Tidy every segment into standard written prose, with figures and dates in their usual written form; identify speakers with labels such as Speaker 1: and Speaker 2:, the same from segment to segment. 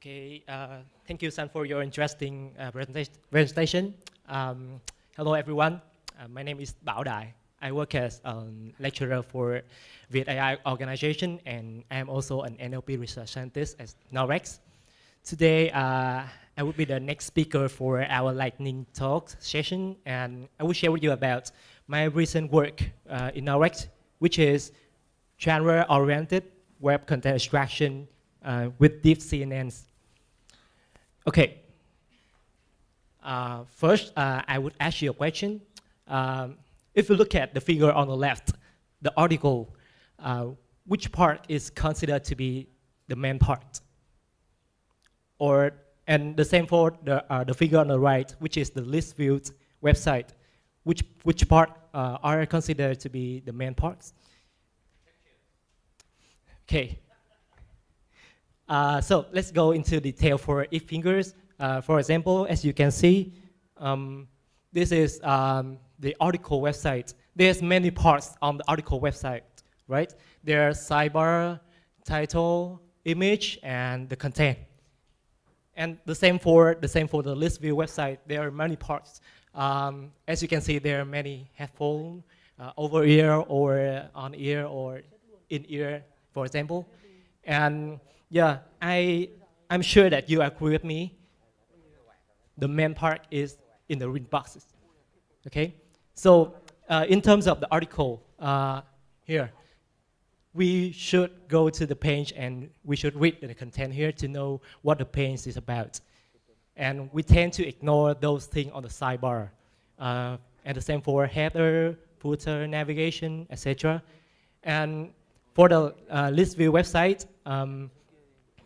Speaker 1: Okay, thank you, San, for your interesting presentation. Hello, everyone. My name is Bảo Đại. I work as a lecturer for VietAI organization, and I am also an NLP research scientist at Norex. Today, I will be the next speaker for our lightning talk session, and I will share with you about my recent work in Norex, which is genre-oriented web content extraction with deep CNNs. Okay. First, I would ask you a question. If you look at the figure on the left, the article, which part is considered to be the main part? And the same for the figure on the right, which is the list viewed website. Which part are considered to be the main parts? Okay. So let's go into detail for each fingers. For example, as you can see, this is the article website. There's many parts on the article website, right? There's sidebar, title, image, and the content. And the same for the list view website. There are many parts. As you can see, there are many headphone, over ear or on ear or in ear, for example. And yeah, I'm sure that you agree with me. The main part is in the read boxes. Okay, so in terms of the article here, we should go to the page and we should read the content here to know what the page is about. And we tend to ignore those things on the sidebar. And the same for header, footer, navigation, etc. And for the list view website,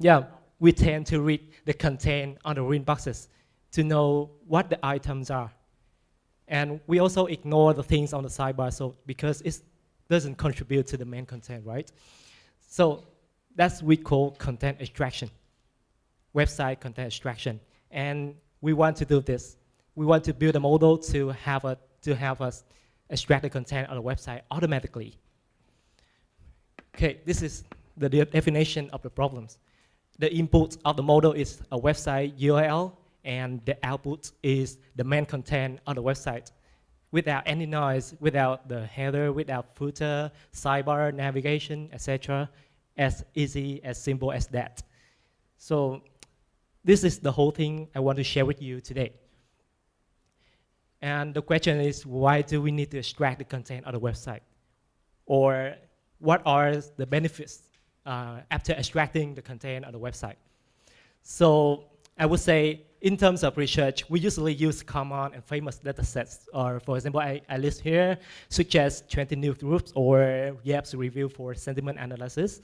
Speaker 1: yeah, we tend to read the content on the read boxes to know what the items are. And we also ignore the things on the sidebar because it doesn't contribute to the main content, right? So that's what we call content extraction, website content extraction. And we want to do this. We want to build a model to have us extract the content on the website automatically. Okay, this is the definition of the problems. The input of the model is a website URL, and the output is the main content on the website without any noise, without the header, without footer, sidebar, navigation, etc. As easy, as simple as that. So this is the whole thing I want to share with you today. And the question is, why do we need to extract the content on the website? Or what are the benefits after extracting the content on the website? So I would say, in terms of research, we usually use common and famous data sets. Or for example, I list here, such as 20 news groups or Yelp's review for sentiment analysis.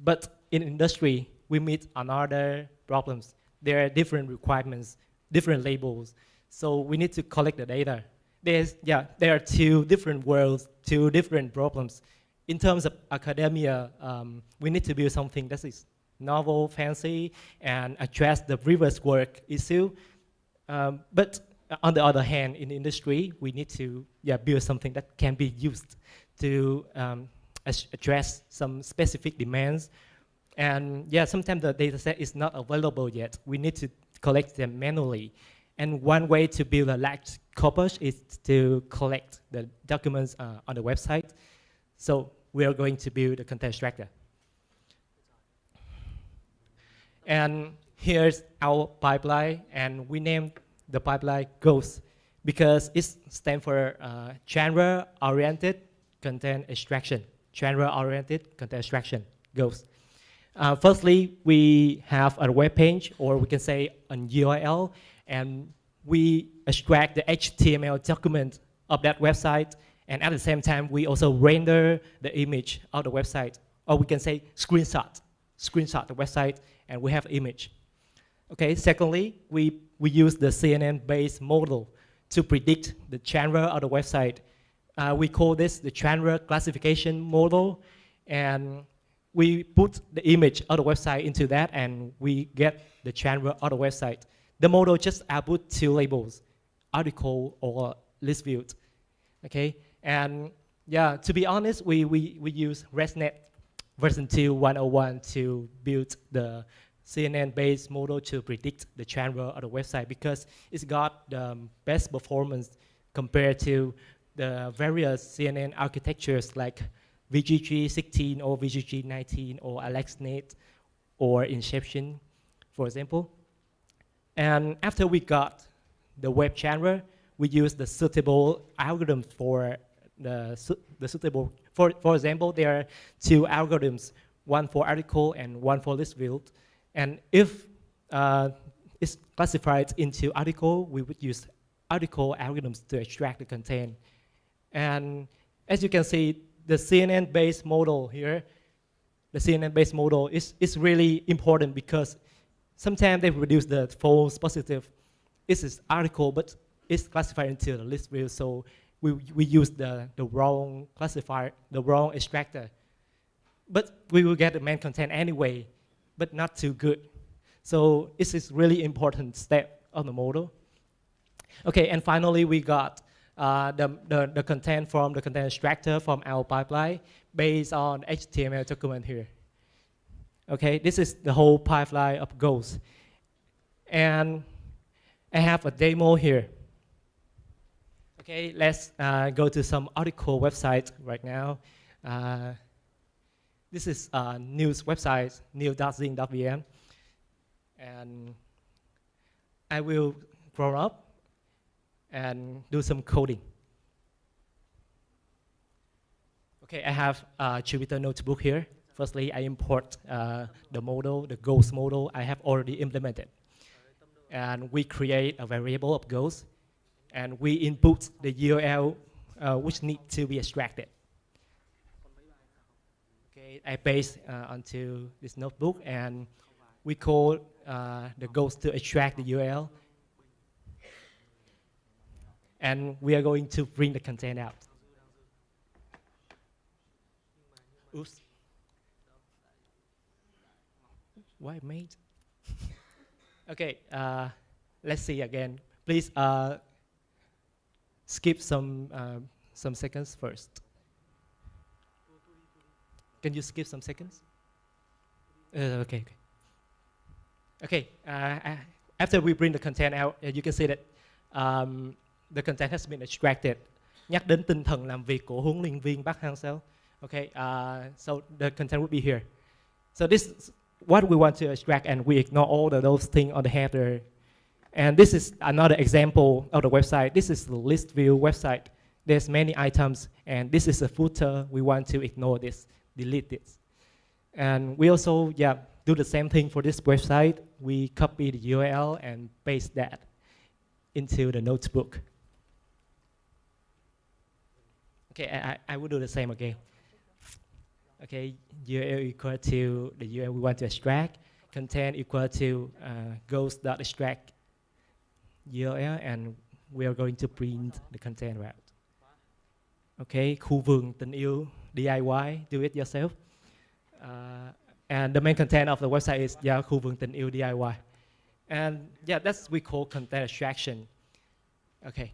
Speaker 1: But in industry, we meet another problems. There are different requirements, different labels. So we need to collect the data. There are two different worlds, two different problems. In terms of academia, we need to build something that is novel, fancy, and address the previous work issue. But on the other hand, in the industry, we need to build something that can be used to address some specific demands. And sometimes the data set is not available yet. We need to collect them manually. And one way to build a large corpus is to collect the documents on the website. So we are going to build a content extractor. And here's our pipeline, and we named the pipeline GHOST because it stands for genre-oriented content extraction. Genre-oriented content extraction, GHOST. Firstly, we have a web page, or we can say an URL, and we extract the HTML document of that website. And at the same time, we also render the image of the website. Or we can say screenshot the website, and we have image. Okay, secondly, we use the CNN-based model to predict the genre of the website. We call this the genre classification model. And we put the image of the website into that, and we get the genre of the website. The model just output two labels, article or list viewed. Okay. And to be honest, we use ResNet version 2 101 to build the CNN-based model to predict the genre of the website because it's got the best performance compared to the various CNN architectures like VGG 16 or VGG 19 or AlexNet or Inception, for example. And after we got the web genre, we use the suitable algorithm for the suitable. For example, there are two algorithms, one for article and one for list field. And if it's classified into article, we would use article algorithms to extract the content. And as you can see, the CNN-based model here, the CNN-based model is really important because sometimes they produce the false positive. This is article, but it's classified into the list view, so we use the wrong classifier, the wrong extractor. But we will get the main content anyway, but not too good. So this is really important step of the model. Okay, and finally we got the content from the content extractor from our pipeline based on HTML document here. Okay, this is the whole pipeline of goals. And I have a demo here. Okay, let's go to some article website right now. This is a news website, news.zing.vn. And I will grow up and do some coding. Okay, I have a Jupyter notebook here. Firstly, I import the model, the goals model I have already implemented. And we create a variable of goals, and we input the URL which need to be extracted. Okay, I paste onto this notebook, and we call the goals to extract the URL. And we are going to bring the content out. Oops. Why made? Okay, let's see again. Please skip some seconds first. Can you skip some seconds? Okay. Okay, after we bring the content out, you can see that the content has been extracted. Nhắc đến tinh thần làm việc của huấn luyện viên Park Hang-seo. Okay, so the content would be here. So this is what we want to extract, and we ignore all those things on the header. And this is another example of the website. This is the list view website. There's many items, and this is a footer. We want to ignore this, delete this. And we also, do the same thing for this website. We copy the URL and paste that into the notebook. Okay, I will do the same again. Okay, URL equal to the URL we want to extract. Content equal to goals.extract URL, and we are going to print the content route. Okay, khu vườn tình yêu DIY, do it yourself. And the main content of the website is khu vườn tình yêu DIY. And that's we call content extraction. Okay.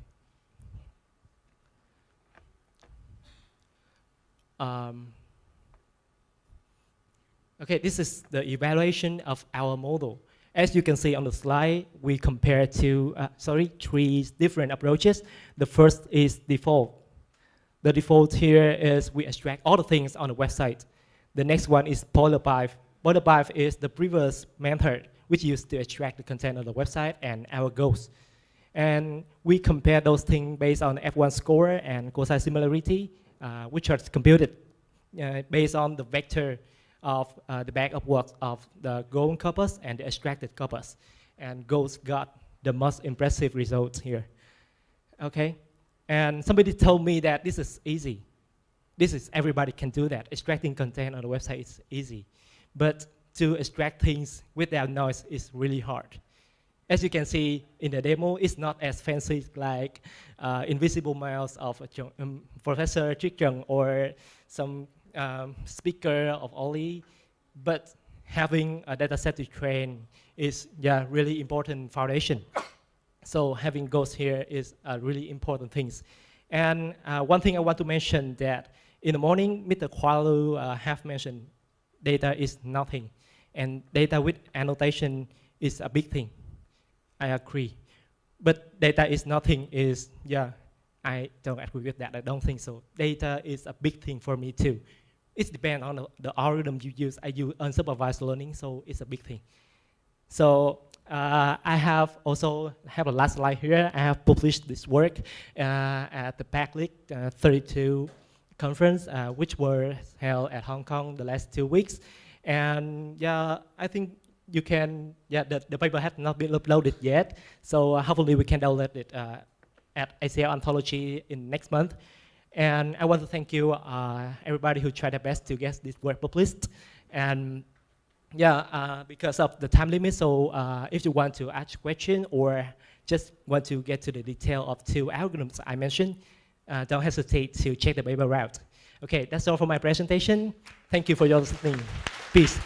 Speaker 1: Okay, this is the evaluation of our model. As you can see on the slide, we compare to, three different approaches. The first is default. The default here is we extract all the things on the website. The next one is boiler pipe. Boiler pipe is the previous method which used to extract the content of the website and our goals. And we compare those things based on F1 score and quasi-similarity, which are computed based on the vector of the back of work of the goal corpus and the extracted corpus. And goals got the most impressive results here. Okay, and somebody told me that this is easy. Everybody can do that. Extracting content on the website is easy. But to extract things without noise is really hard. As you can see in the demo, it's not as fancy like invisible mouse of Professor Trick Chung or some speaker of Oli, but having a data set to train is really important foundation. So having goals here is a really important thing. And one thing I want to mention that in the morning, Mr. Kualu have mentioned data is nothing. and data with annotation is a big thing. I agree. But data is nothing is, yeah, I don't agree with that. I don't think so. Data is a big thing for me too. It depends on the algorithm you use. I use unsupervised learning, so it's a big thing. So I have also have a last slide here. I have published this work at the Backlit 32 conference, which were held at Hong Kong the last 2 weeks. And yeah, I think you can, yeah, the paper has not been uploaded yet. So hopefully we can download it at ACL Anthology in next month. And I want to thank you, everybody who tried their best to get this work published. And yeah, because of the time limit, so if you want to ask a question or just want to get to the detail of 2 algorithms I mentioned, don't hesitate to check the paper out. Okay, that's all for my presentation. Thank you for your listening. Peace.